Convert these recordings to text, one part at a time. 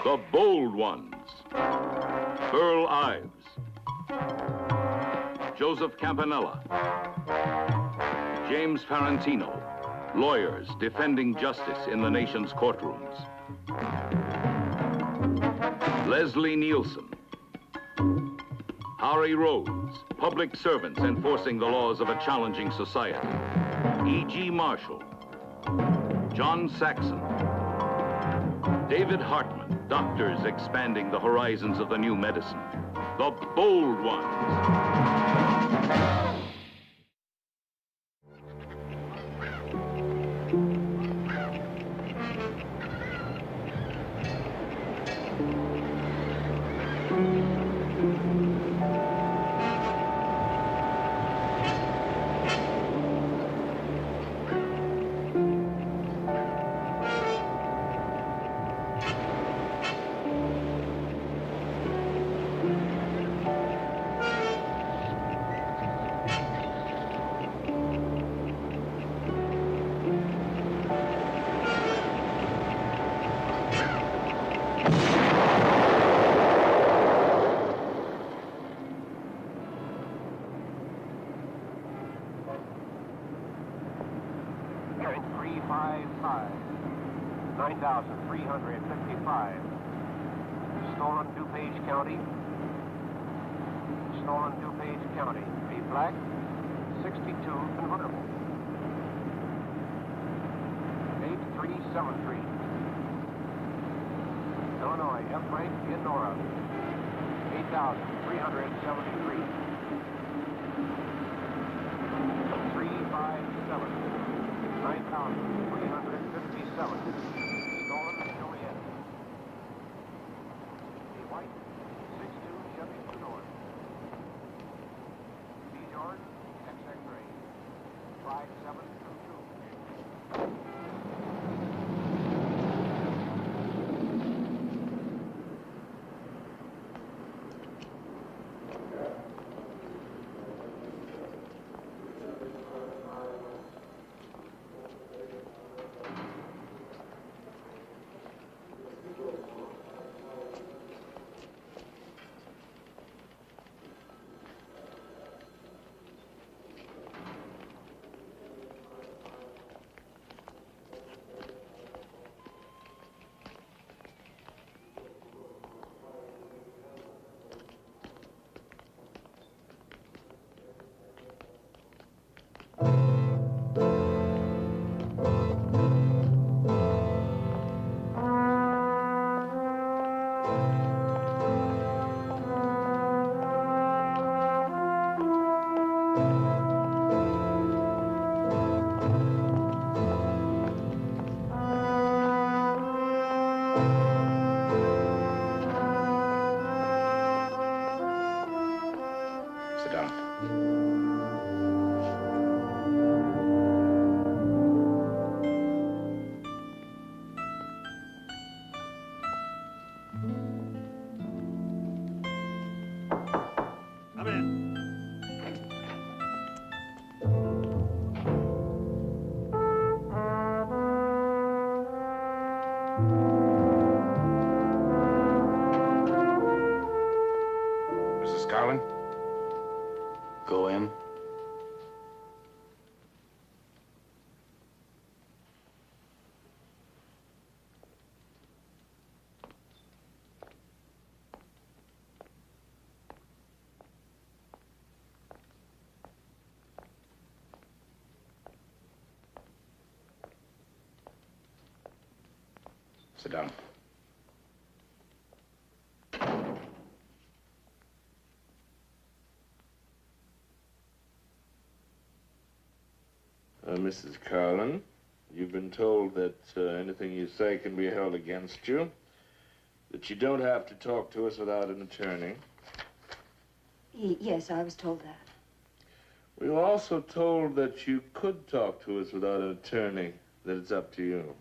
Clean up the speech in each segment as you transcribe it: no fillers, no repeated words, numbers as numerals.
The Bold Ones. Burl Ives. Joseph Campanella. James Farentino. Lawyers defending justice in the nation's courtrooms. Leslie Nielsen. Harry Rhodes, public servants enforcing the laws of a challenging society. E.G. Marshall. John Saxon. David Hartman, doctors expanding the horizons of the new medicine. The Bold Ones. Go in. Sit down. Mrs. Carlin, you've been told that anything you say can be held against you, that you don't have to talk to us without an attorney. Yes, I was told that. We were also told that you could talk to us without an attorney, that it's up to you.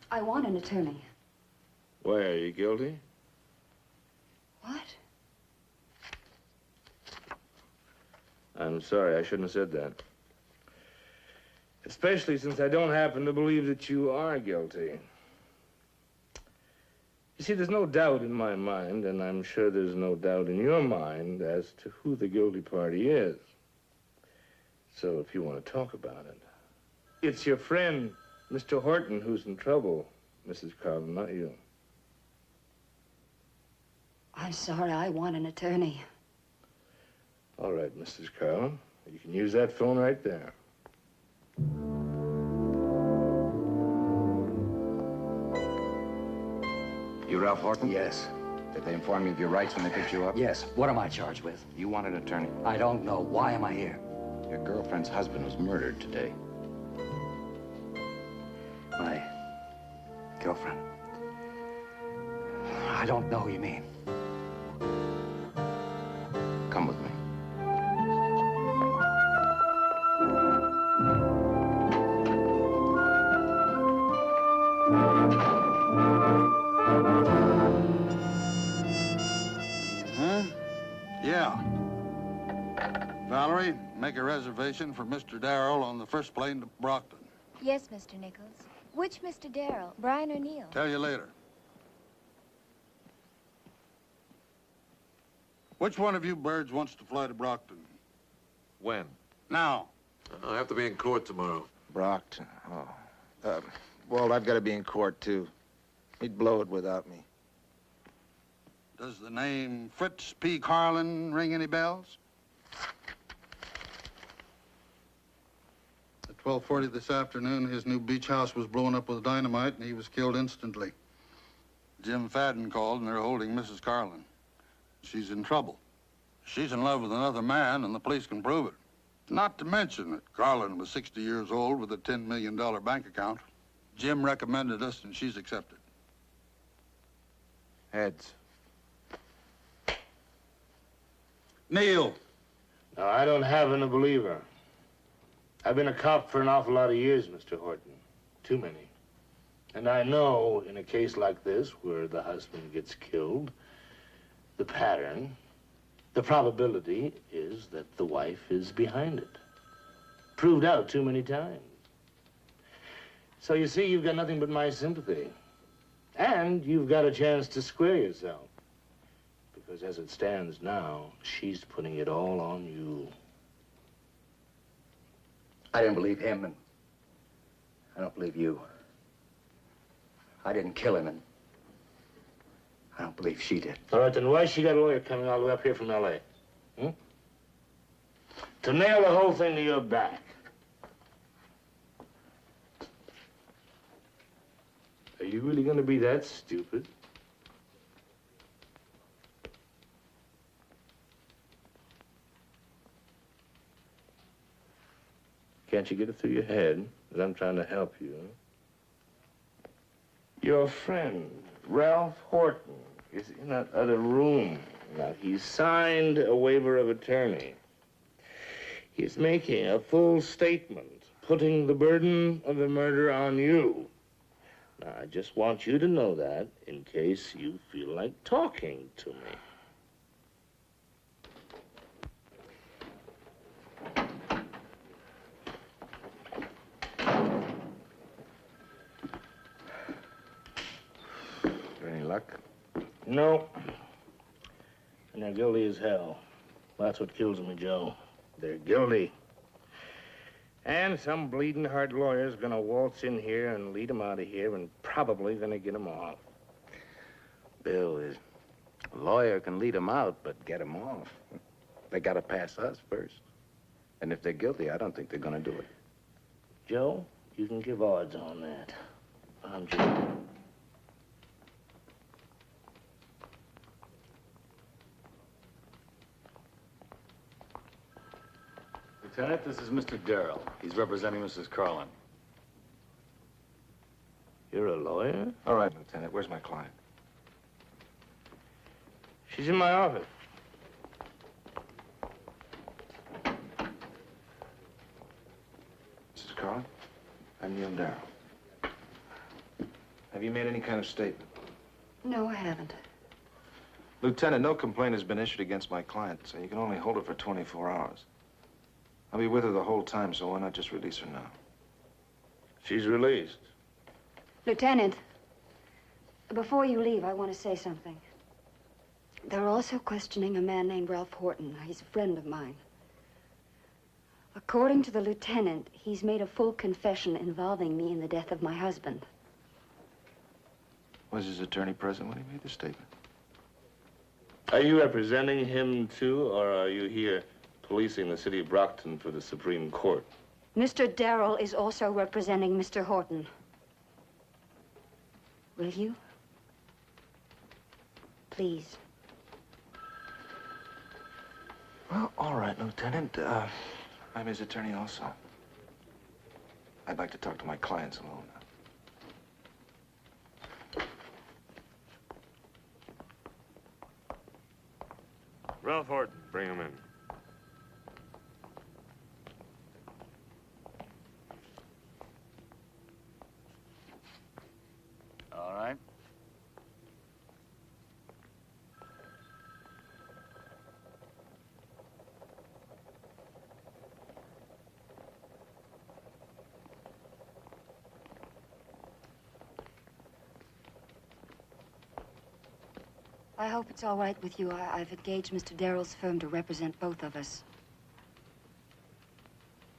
I want an attorney. Why, are you guilty? What? I'm sorry, I shouldn't have said that. Especially since I don't happen to believe that you are guilty. You see, there's no doubt in my mind, and I'm sure there's no doubt in your mind as to who the guilty party is. So if you want to talk about it, it's your friend, Mr. Horton, who's in trouble, Mrs. Carlin, not you. I'm sorry, I want an attorney. All right, Mrs. Carlin. You can use that phone right there. You Ralph Horton? Yes. Did they inform you of your rights when they picked you up? Yes. What am I charged with? You want an attorney. I don't know. Why am I here? Your girlfriend's husband was murdered today. My girlfriend. I don't know who you mean. Come with me. Huh? Yeah. Valerie, make a reservation for Mr. Darrell on the first plane to Brockton. Yes, Mr. Nichols. Which Mr. Darrell, Brian or Neil? Tell you later. Which one of you birds wants to fly to Brockton? When? Now. I have to be in court tomorrow. Brockton. Oh. Well, I've got to be in court, too. He'd blow it without me. Does the name Fritz P. Carlin ring any bells? At 12:40 this afternoon, his new beach house was blown up with dynamite, and he was killed instantly. Jim Fadden called, and they're holding Mrs. Carlin. She's in trouble. She's in love with another man, and the police can prove it. Not to mention that Carlin was 60 years old with a $10 million bank account. Jim recommended us, and she's accepted. Heads. Neil. Now, I don't happen to believe her. I've been a cop for an awful lot of years, Mr. Horton. Too many. And I know in a case like this, where the husband gets killed, the pattern, the probability is that the wife is behind it. Proved out too many times. So you see, you've got nothing but my sympathy. And you've got a chance to square yourself. Because as it stands now, she's putting it all on you. I didn't believe him, and I don't believe you. I didn't kill him, and I don't believe she did. All right, then why she got a lawyer coming all the way up here from L.A.? To nail the whole thing to your back. Are you really going to be that stupid? Can't you get it through your head that I'm trying to help you? Your friend, Ralph Horton, is in that other room. Now, he's signed a waiver of attorney. He's making a full statement, putting the burden of the murder on you. Now, I just want you to know that in case you feel like talking to me. Any luck? No. And they're guilty as hell. That's what kills me, Joe. They're guilty. And some bleeding heart lawyer's gonna waltz in here and lead them out of here and probably gonna get them off. Bill, a lawyer can lead them out, but get them off. They got to pass us first. And if they're guilty, I don't think they're going to do it. Joe, you can give odds on that. I'm Joe. Lieutenant, this is Mr. Darrell. He's representing Mrs. Carlin. You're a lawyer? All right, Lieutenant. Where's my client? She's in my office. Mrs. Carlin, I'm Neil Darrell. Have you made any kind of statement? No, I haven't. Lieutenant, no complaint has been issued against my client, so you can only hold her for 24 hours. I'll be with her the whole time, so why not just release her now? She's released. Lieutenant, before you leave, I want to say something. They're also questioning a man named Ralph Horton. He's a friend of mine. According to the lieutenant, he's made a full confession involving me in the death of my husband. Was his attorney present when he made the statement? Are you representing him, too, or are you here policing the city of Brockton for the Supreme Court? Mr. Darrell is also representing Mr. Horton. Will you? Please. Well, all right, Lieutenant. I'm his attorney also. I'd like to talk to my clients alone. Ralph Horton, bring him in. All right. I hope it's all right with you. I've engaged Mr. Darrell's firm to represent both of us.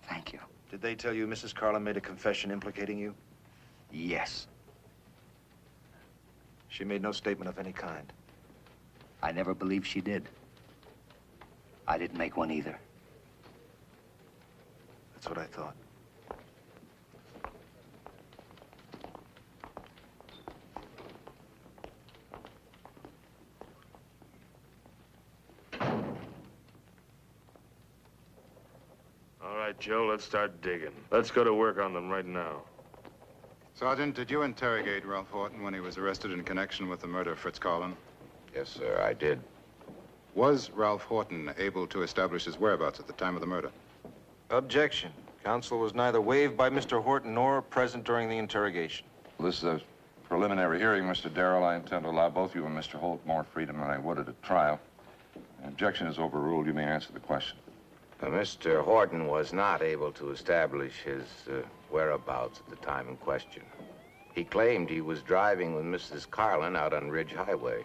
Thank you. Did they tell you Mrs. Carlin made a confession implicating you? Yes. She made no statement of any kind. I never believed she did. I didn't make one either. That's what I thought. All right, Joe, let's start digging. Let's go to work on them right now. Sergeant, did you interrogate Ralph Horton when he was arrested in connection with the murder of Fritz Carlin? Yes, sir, I did. Was Ralph Horton able to establish his whereabouts at the time of the murder? Objection. Counsel was neither waived by Mr. Horton nor present during the interrogation. This is a preliminary hearing, Mr. Darrell. I intend to allow both you and Mr. Holt more freedom than I would at a trial. The objection is overruled. You may answer the question. Mr. Horton was not able to establish his whereabouts at the time in question. He claimed he was driving with Mrs. Carlin out on Ridge Highway.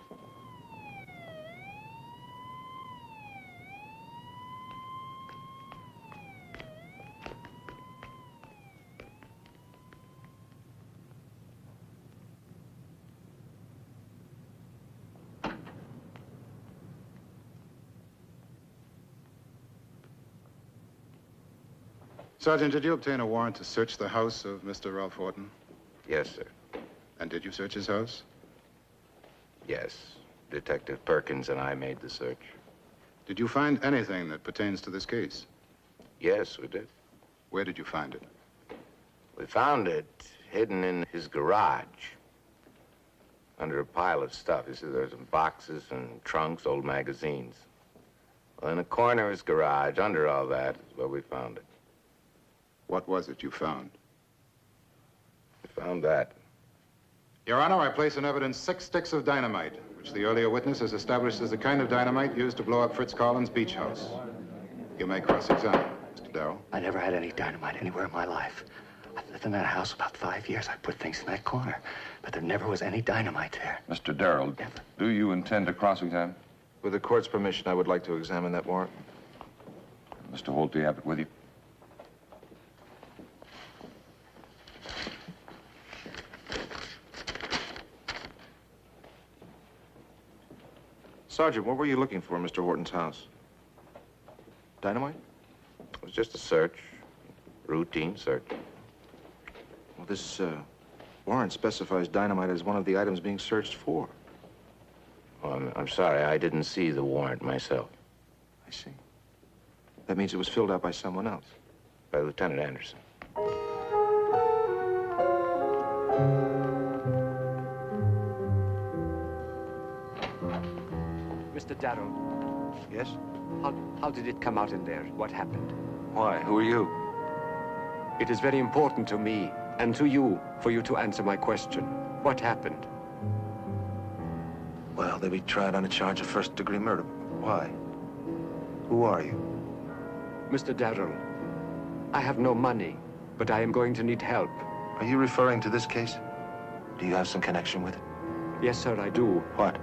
Sergeant, did you obtain a warrant to search the house of Mr. Ralph Horton? Yes, sir. And did you search his house? Yes. Detective Perkins and I made the search. Did you find anything that pertains to this case? Yes, we did. Where did you find it? We found it hidden in his garage. Under a pile of stuff. You see, there's some boxes and trunks, old magazines. Well, in a corner of his garage, under all that, is where we found it. What was it you found? We found that. Your Honor, I place in evidence 6 sticks of dynamite, which the earlier witness has established as the kind of dynamite used to blow up Fritz Carlin's beach house. You may cross-examine, Mr. Darrell. I never had any dynamite anywhere in my life. I've lived in that house about 5 years. I put things in that corner, but there never was any dynamite there. Mr. Darrell, do you intend to cross-examine? With the court's permission, I would like to examine that warrant. Mr. Holt, do you have it with you? Sergeant, what were you looking for in Mr. Horton's house? Dynamite? It was just a search. Routine search. Well, this warrant specifies dynamite as one of the items being searched for. Well, I'm sorry, I didn't see the warrant myself. I see. That means it was filled out by someone else. By Lieutenant Anderson. Mr. Darrell. Yes? How did it come out in there? What happened? Why? Who are you? It is very important to me and to you for you to answer my question. What happened? Well, they'll be tried on a charge of first-degree murder. Why? Who are you? Mr. Darrell, I have no money, but I am going to need help. Are you referring to this case? Do you have some connection with it? Yes, sir, I do. What?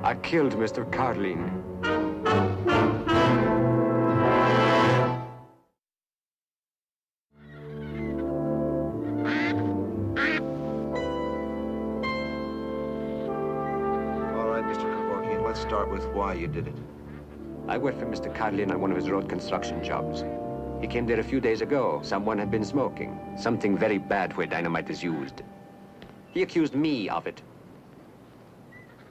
I killed Mr. Carlin. All right, Mr. Kevorkian, let's start with why you did it. I worked for Mr. Carlin on one of his road construction jobs. He came there a few days ago. Someone had been smoking. Something very bad where dynamite is used. He accused me of it.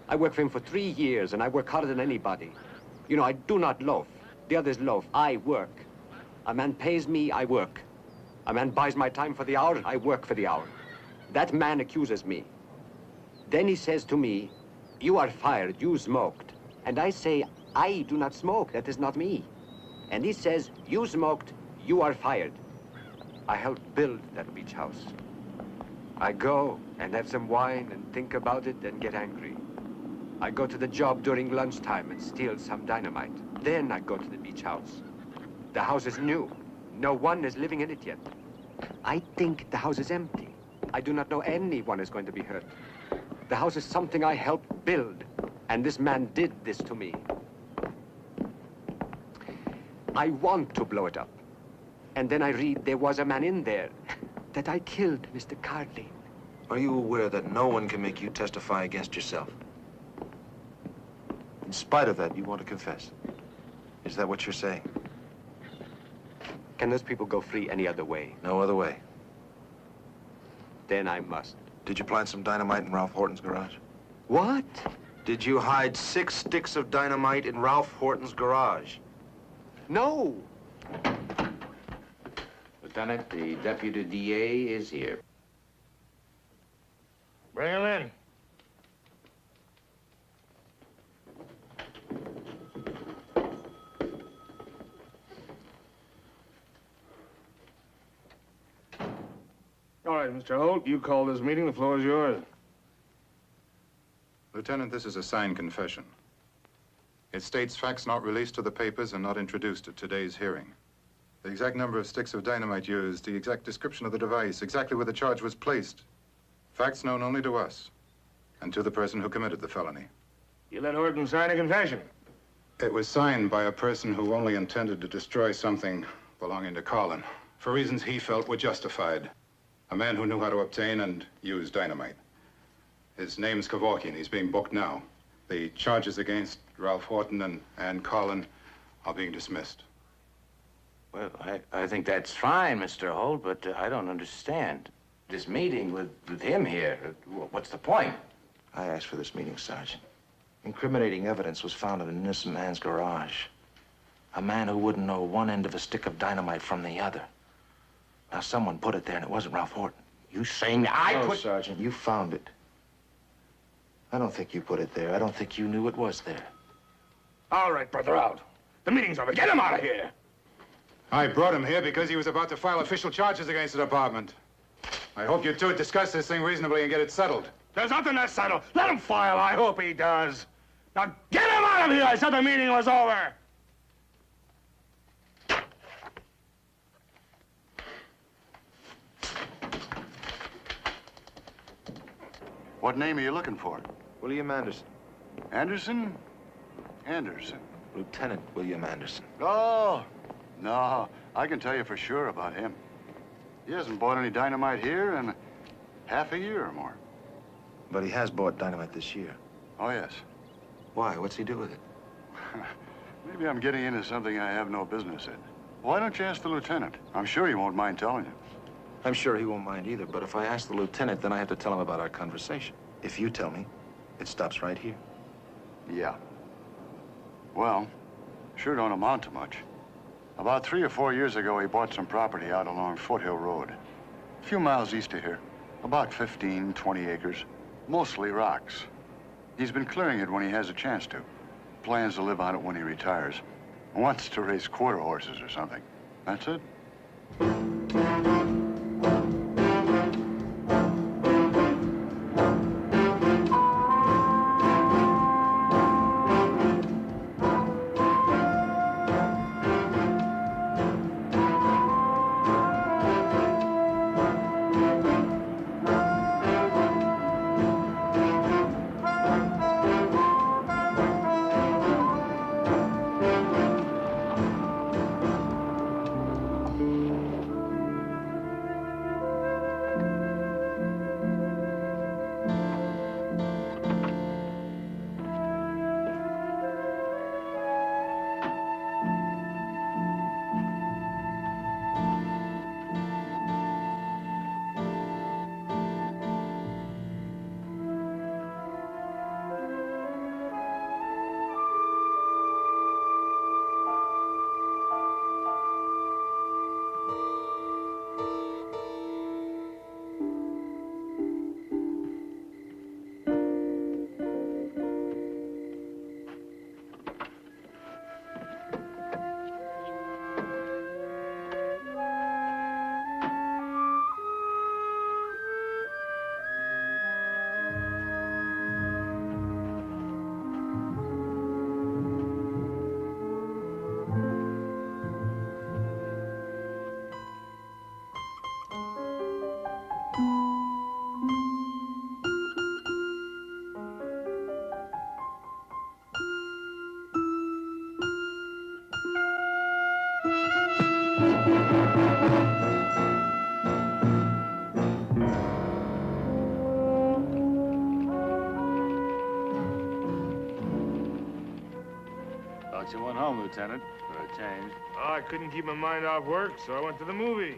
I worked for him for 3 years, and I work harder than anybody. You know, I do not loaf. The others loaf. I work. A man pays me, I work. A man buys my time for the hour, I work for the hour. That man accuses me. Then he says to me, you are fired, you smoked. And I say, I do not smoke, that is not me. And he says, you smoked, you are fired. I helped build that beach house. I go and have some wine and think about it and get angry. I go to the job during lunchtime and steal some dynamite. Then I go to the beach house. The house is new. No one is living in it yet. I think the house is empty. I do not know anyone is going to be hurt. The house is something I helped build, and this man did this to me. I want to blow it up. And then I read there was a man in there, that I killed Mr. Carlin. Are you aware that no one can make you testify against yourself? In spite of that, you want to confess. Is that what you're saying? Can those people go free any other way? No other way. Then I must. Did you plant some dynamite in Ralph Horton's garage? What? Did you hide 6 sticks of dynamite in Ralph Horton's garage? No. Lieutenant, the deputy DA is here. Bring him in. All right, Mr. Holt, you call this meeting. The floor is yours. Lieutenant, this is a signed confession. It states facts not released to the papers and not introduced at today's hearing. The exact number of sticks of dynamite used, the exact description of the device, exactly where the charge was placed. Facts known only to us and to the person who committed the felony. You let Horton sign a confession. It was signed by a person who only intended to destroy something belonging to Carlin for reasons he felt were justified. A man who knew how to obtain and use dynamite. His name's Kevorkian. He's being booked now. The charges against Ralph Horton and Carlin are being dismissed. Well, I think that's fine, Mr. Holt, but I don't understand. This meeting with him here, what's the point? I asked for this meeting, Sergeant. Incriminating evidence was found in an innocent man's garage. A man who wouldn't know one end of a stick of dynamite from the other. Now, someone put it there, and it wasn't Ralph Horton. You saying I No, put... Sergeant, you found it. I don't think you put it there. I don't think you knew it was there. All right, brother, out. The meeting's over. Get him out of here. I brought him here because he was about to file official charges against the department. I hope you two discuss this thing reasonably and get it settled. There's nothing to settle. Let him file. I hope he does. Now, get him out of here. I said the meeting was over. What name are you looking for? William Anderson. Anderson? Anderson. Lieutenant William Anderson. Oh, no. I can tell you for sure about him. He hasn't bought any dynamite here in half a year or more. But he has bought dynamite this year. Oh, yes. Why? What's he do with it? Maybe I'm getting into something I have no business in. Why don't you ask the lieutenant? I'm sure he won't mind telling you. I'm sure he won't mind either, but if I ask the lieutenant, then I have to tell him about our conversation. If you tell me, it stops right here. Yeah. Well, sure don't amount to much. About 3 or 4 years ago, he bought some property out along Foothill Road. A few miles east of here. About 15, 20 acres. Mostly rocks. He's been clearing it when he has a chance to. Plans to live on it when he retires. Wants to raise quarter horses or something. That's it. doing, Lieutenant, for a change? Oh, I couldn't keep my mind off work, so I went to the movie.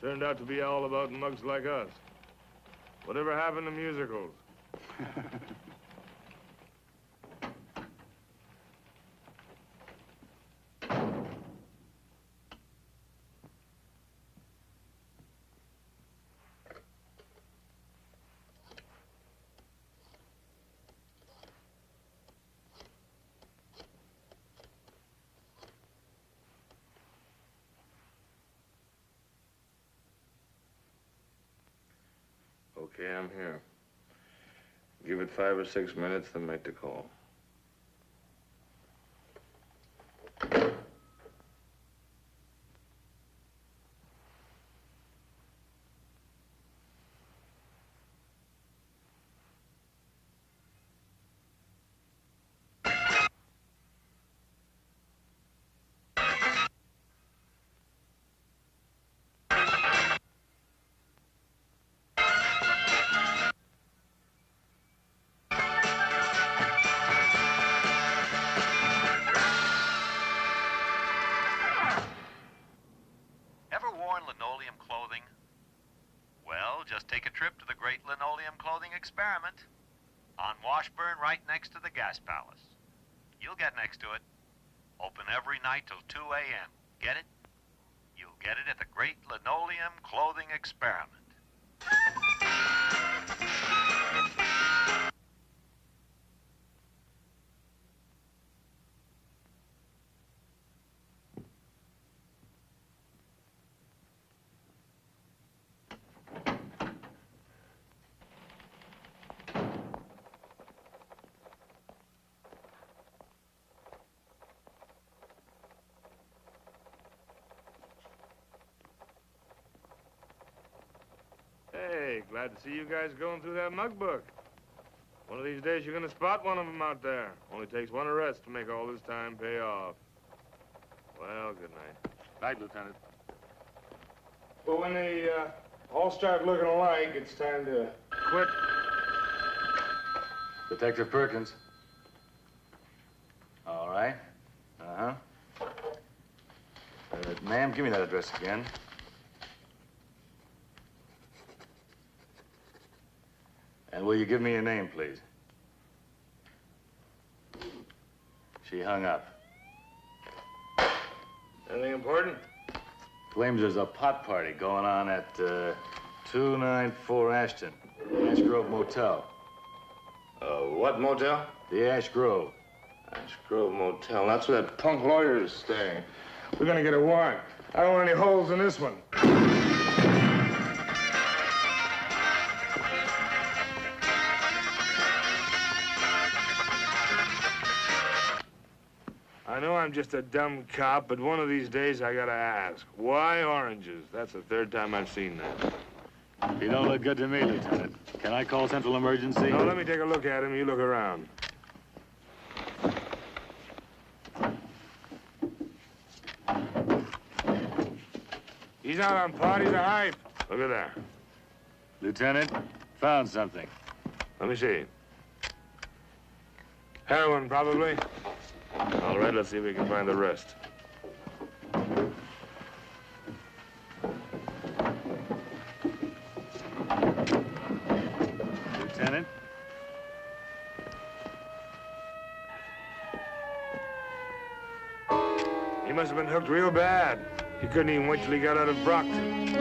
Turned out to be all about mugs like us. Whatever happened to musicals? Okay, I'm here. Give it 5 or 6 minutes, then make the call. Ever worn linoleum clothing? Well, just take a trip to the Great Linoleum Clothing Experiment on Washburn, right next to the Gas Palace. You'll get next to it. Open every night till 2 a.m. Get it? You'll get it at the Great Linoleum Clothing Experiment. Hey, glad to see you guys going through that mug book. One of these days you're gonna spot one of them out there. Only takes one arrest to make all this time pay off. Well, good night. Night, Lieutenant. Well, when they all start looking alike, it's time to quit. Detective Perkins. All right. Ma'am, give me that address again. And will you give me your name, please? She hung up. Anything important? Claims there's a pot party going on at 294 Ashton, Ash Grove Motel. What motel? The Ash Grove. Ash Grove Motel. That's where that punk lawyer is staying. We're gonna get a warrant. I don't want any holes in this one. I know I'm just a dumb cop, but one of these days I gotta ask, why oranges? That's the third time I've seen that. You don't look good to me, Lieutenant. Can I call Central Emergency? No, let me take a look at him. You look around. He's not on pot, he's a hype. Look at that. Lieutenant, found something. Let me see. Heroin, probably. All right, let's see if we can find the rest. Lieutenant? He must have been hooked real bad. He couldn't even wait till he got out of Brockton.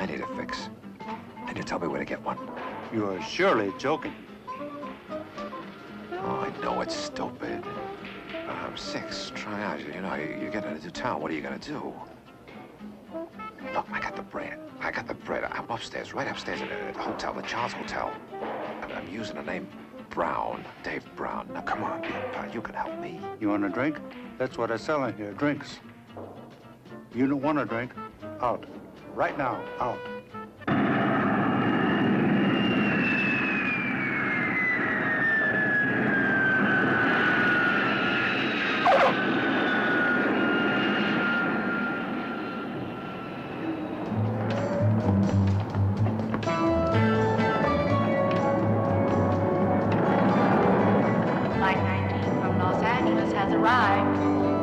I need a fix. And you tell me where to get one. You're surely joking. Oh, I know it's stupid. I'm 6. Try out. You know, you get into town. What are you gonna do? Look, I got the bread. I'm upstairs, right upstairs at the hotel, the Charles Hotel. I'm using the name Brown, Dave Brown. Now, come on, pal, you can help me. You want a drink? That's what I sell in here, drinks. You don't want a drink? Out. Right now, out. Flight 19 from Los Angeles has arrived.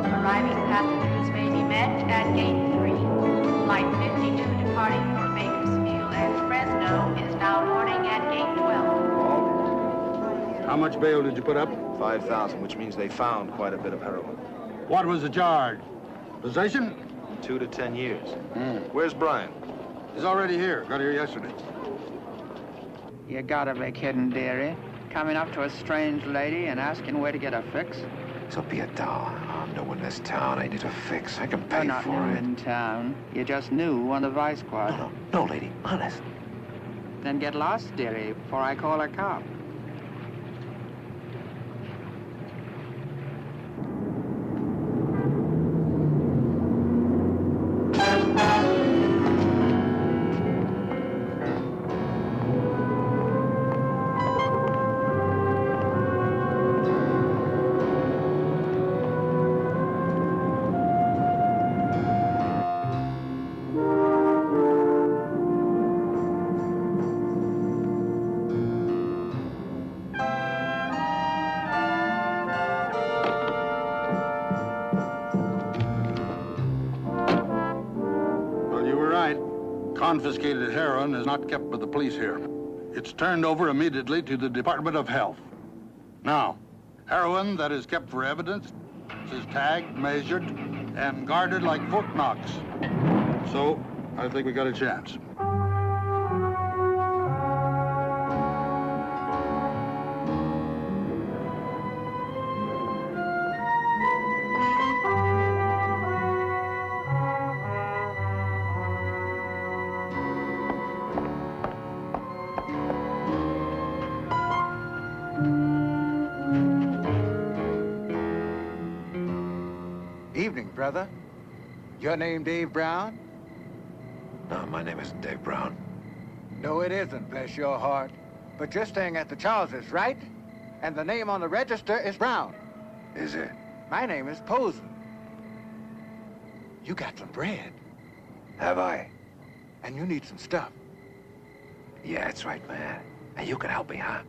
Arriving passengers may be met at Gate 3. Flight 52 departing for Bakersfield and Fresno is now boarding at Gate 12. How much bail did you put up? 5,000, which means they found quite a bit of heroin. What was the charge? Possession? 2 to 10 years. Where's Brian? He's already here. Got here yesterday. You gotta be kidding, dearie. Coming up to a strange lady and asking where to get a fix? So be a doll. I'm new in this town. I need a fix. I can pay You're not for new it. in town. You just new on the vice squad. No, lady. Honest. Then get lost, dearie, before I call a cop. Well, you were right. Confiscated heroin is not kept by the police here. It's turned over immediately to the Department of Health. Now, heroin that is kept for evidence is tagged, measured, and guarded like Fort Knox. So, I think we got a chance. Evening, brother. Your name Dave Brown? No, my name isn't Dave Brown. No, it isn't, bless your heart. But you're staying at the Charleses, right? And the name on the register is Brown. Is it? My name is Posen. You got some bread. Have I? And you need some stuff. Yeah, that's right, man. And you can help me, huh?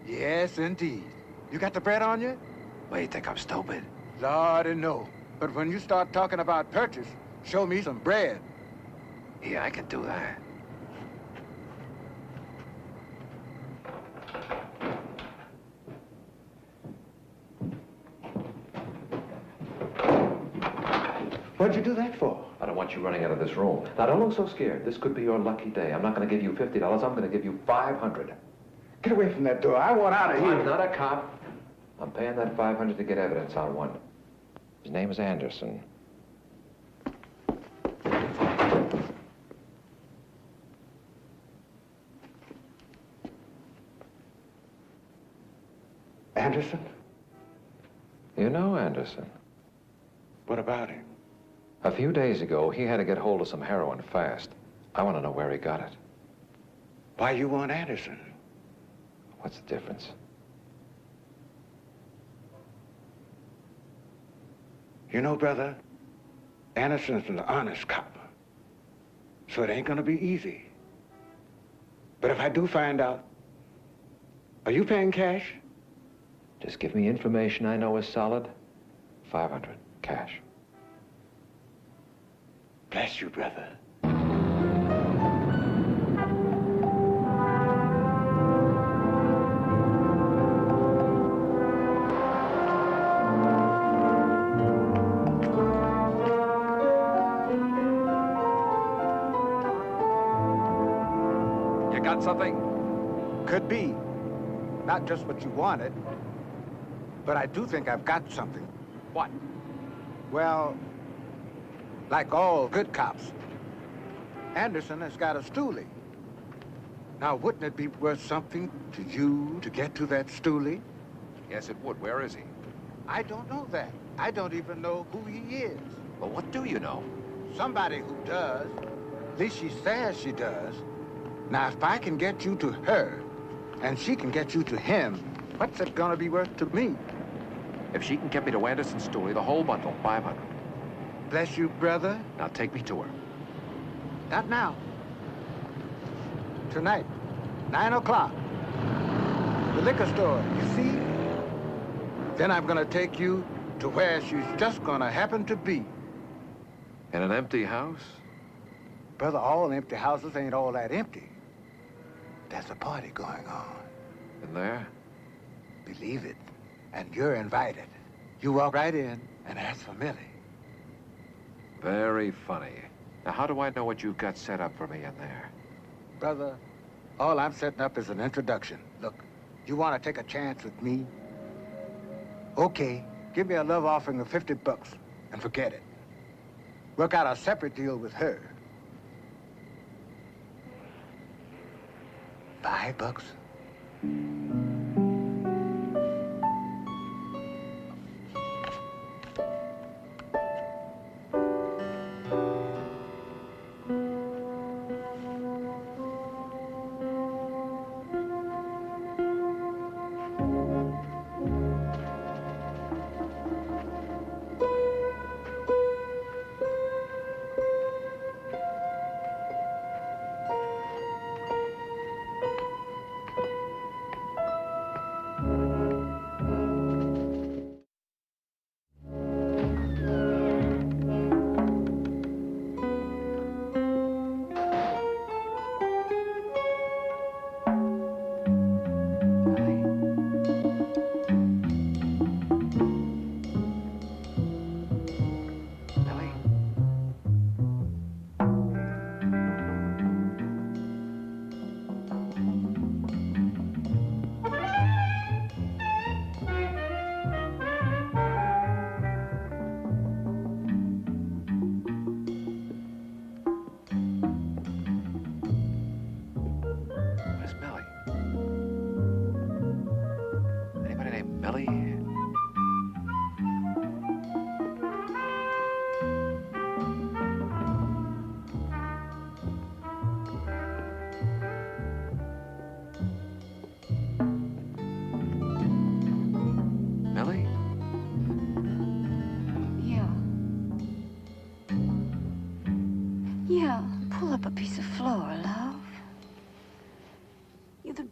Yes, indeed. You got the bread on you? Well, you think I'm stupid? Lordy, no. But when you start talking about purchase, show me some bread. Yeah, I can do that. What'd you do that for? I don't want you running out of this room. Now, don't look so scared. This could be your lucky day. I'm not going to give you $50. I'm going to give you $500. Get away from that door. I want out of here. I'm not a cop. I'm paying that $500 to get evidence on one. His name is Anderson. Anderson? You know Anderson. What about him? A few days ago, he had to get hold of some heroin fast. I want to know where he got it. Why you want Anderson? What's the difference? You know, brother, Anderson's an honest cop. So it ain't gonna be easy. But if I do find out, are you paying cash? Just give me information I know is solid. $500, cash. Bless you, brother. got something? Could be. Not just what you wanted, but I do think I've got something. What? Well, like all good cops, Anderson has got a stoolie. Now, wouldn't it be worth something to you to get to that stoolie? Yes, it would. Where is he? I don't know that. I don't even know who he is. Well, what do you know? Somebody who does. At least she says she does. Now, if I can get you to her, and she can get you to him, what's it gonna be worth to me? If she can get me to Anderson's stoolie, the whole bundle, 500. Bless you, brother. Now take me to her. Not now. Tonight, 9 o'clock. The liquor store, you see? Then I'm gonna take you to where she's just gonna happen to be. In an empty house? Brother, all empty houses ain't all that empty. There's a party going on. In there? Believe it. And you're invited. You walk right in and ask for Millie. Very funny. Now, how do I know what you've got set up for me in there? Brother, all I'm setting up is an introduction. Look, you want to take a chance with me? Okay, give me a love offering of $50 and forget it. Work out a separate deal with her. $5?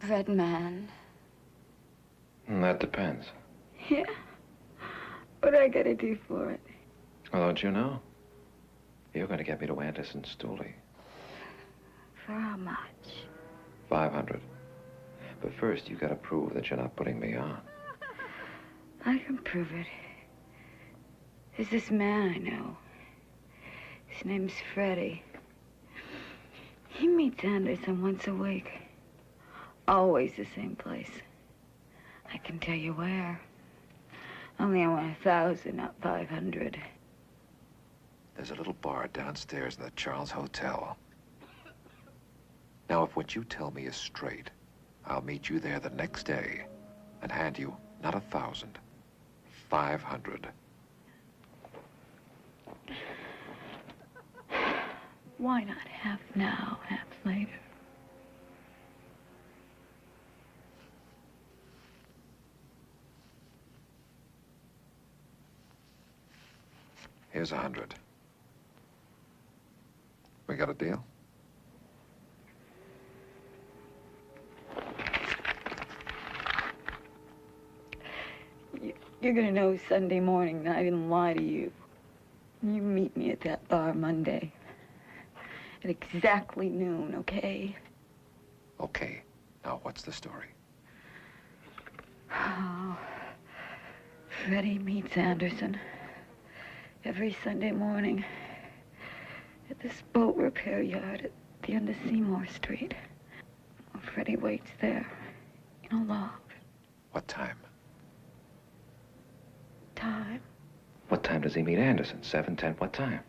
Bread man. That depends. Yeah? What I gotta do for it? Well, don't you know? You're going to get me to Anderson's stoolie. For how much? 500. But first, you got to prove that you're not putting me on. I can prove it. There's this man I know. His name's Freddie. He meets Anderson once a week. Always the same place. I can tell you where. Only I want 1,000, not 500. There's a little bar downstairs in the Charles Hotel. Now, if what you tell me is straight, I'll meet you there the next day and hand you not 1,000, 500. Why not half now, half later? Here's 100. We got a deal? You're gonna know Sunday morning that I didn't lie to you. You meet me at that bar Monday. At exactly noon, okay? Okay. Now, what's the story? Oh, Freddie meets Anderson every Sunday morning at this boat repair yard at the end of Seymour Street. Freddie waits there, in a loft. What time? Time. What time does he meet Anderson? 7, 10, what time?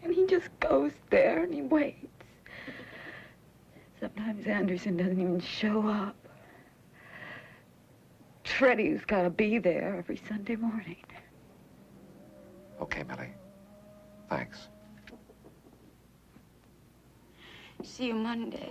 And he just goes there and he waits. Sometimes Anderson doesn't even show up. Freddie's got to be there every Sunday morning. Okay, Millie. Thanks. See you Monday.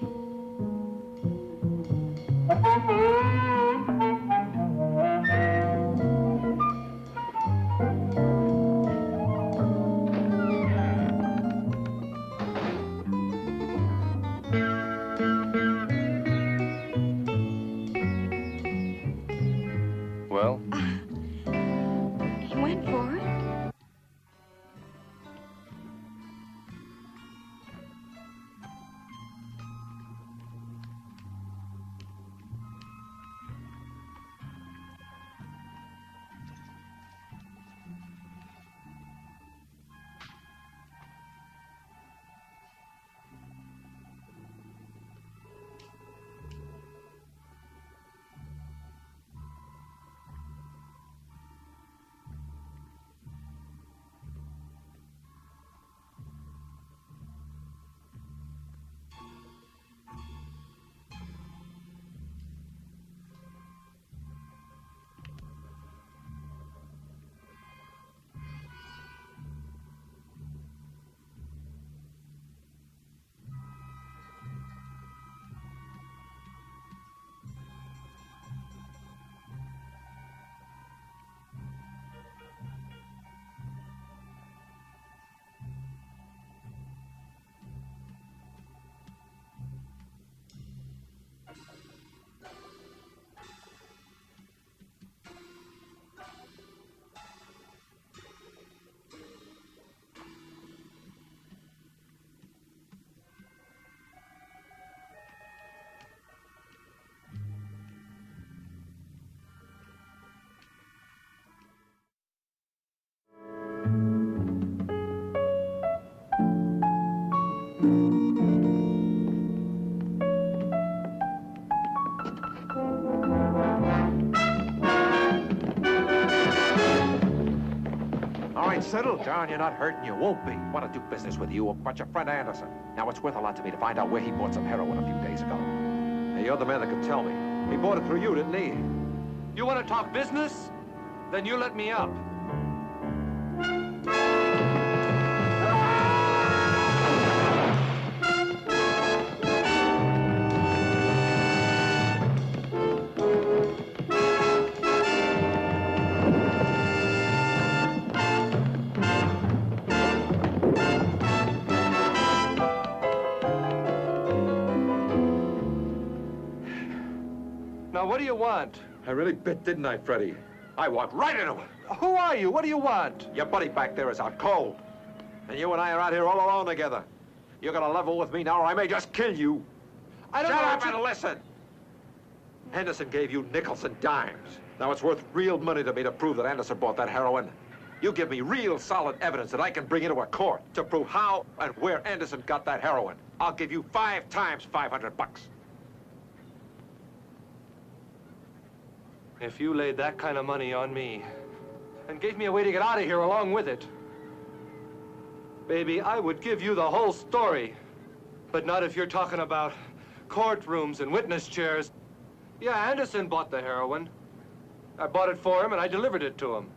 Well? He went for it. Settle down, you're not hurting, you won't be. Want to do business with you, but your friend Anderson. Now, it's worth a lot to me to find out where he bought some heroin a few days ago. Hey, you're the man that could tell me. He bought it through you, didn't he? You want to talk business? Then you let me up. Now, what do you want? I really bit, didn't I, Freddie? I walked right into it. Who are you? What do you want? Your buddy back there is out cold. And you and I are out here all alone together. You're gonna level with me now, or I may just kill you. I don't Shut know up what and listen. Anderson gave you nickels and dimes. Now it's worth real money to me to prove that Anderson bought that heroin. You give me real solid evidence that I can bring into a court to prove how and where Anderson got that heroin. I'll give you 5 times $500. If you laid that kind of money on me and gave me a way to get out of here along with it, baby, I would give you the whole story. But not if you're talking about courtrooms and witness chairs. Yeah, Anderson bought the heroin. I bought it for him and I delivered it to him.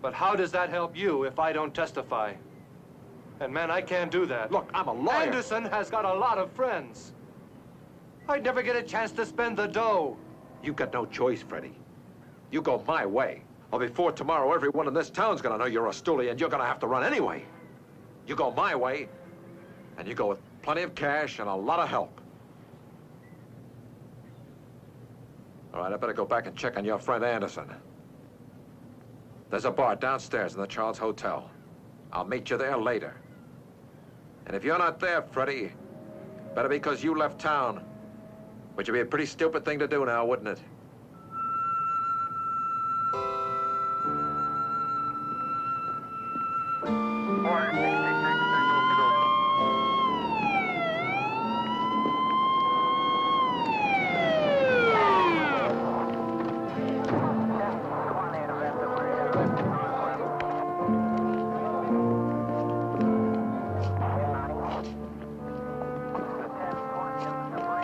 But how does that help you if I don't testify? And man, I can't do that. Look, I'm a lawyer. Anderson has got a lot of friends. I'd never get a chance to spend the dough. You've got no choice, Freddie. You go my way, or before tomorrow, everyone in this town's gonna know you're a stoolie and you're gonna have to run anyway. You go my way, and you go with plenty of cash and a lot of help. All right, I better go back and check on your friend Anderson. There's a bar downstairs in the Charles Hotel. I'll meet you there later. And if you're not there, Freddie, better because you left town, which would be a pretty stupid thing to do now, wouldn't it?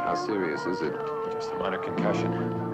How serious is it? Just a minor concussion.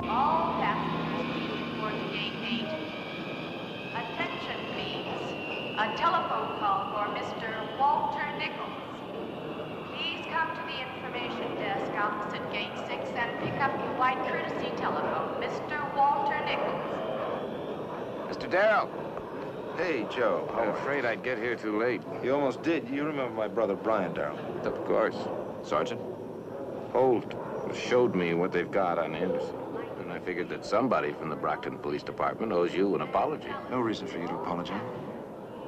All passengers please report to gate 8. Attention, please. A telephone call for Mr. Walter Nichols. Please come to the information desk opposite gate 6 and pick up your white courtesy telephone. Mr. Walter Nichols. Mr. Darrell. Hey, Joe. I'm afraid I'd get here too late. You almost did. You remember my brother Brian, Darrell. Of course. Sergeant? Holt showed me what they've got on Anderson. And I figured that somebody from the Brockton Police Department owes you an apology. No reason for you to apologize.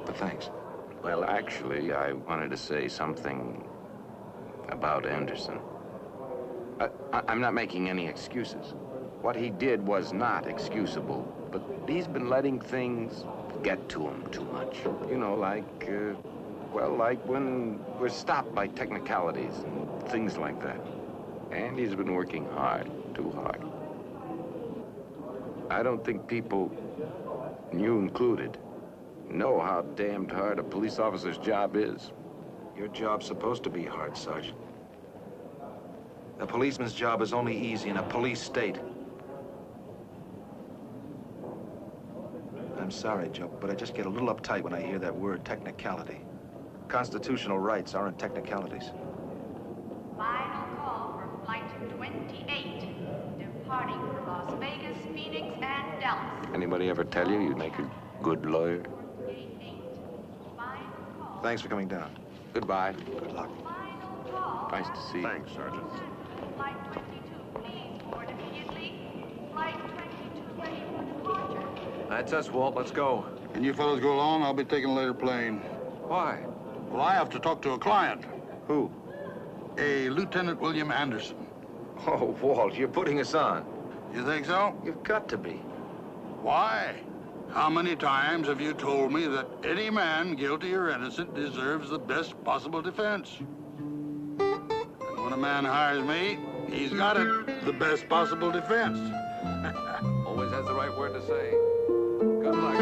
But thanks. Well, actually, I wanted to say something about Anderson. I'm not making any excuses. What he did was not excusable, but he's been letting things get to him too much. You know, like when we're stopped by technicalities and things like that. And he's been working hard, too hard. I don't think people, you included, know how damned hard a police officer's job is. Your job's supposed to be hard, Sergeant. A policeman's job is only easy in a police state. I'm sorry, Joe, but I just get a little uptight when I hear that word technicality. Constitutional rights aren't technicalities. Final call for flight 28, departing for Las Vegas, Phoenix, and Dallas. Anybody ever tell you you'd make a good lawyer? Thanks for coming down. Goodbye. Good luck. Nice to see you. Thanks, Sergeant. Flight 22, please board immediately. Flight 22 ready for departure. That's us, Walt. Let's go. Can you fellas go along? I'll be taking a later plane. Why? Well, I have to talk to a client. Who? A Lieutenant William Anderson. Oh, Walt, you're putting us on. You think so? You've got to be. Why? How many times have you told me that any man, guilty or innocent, deserves the best possible defense? And when a man hires me, he's got it, the best possible defense. Always has the right word to say. Good luck.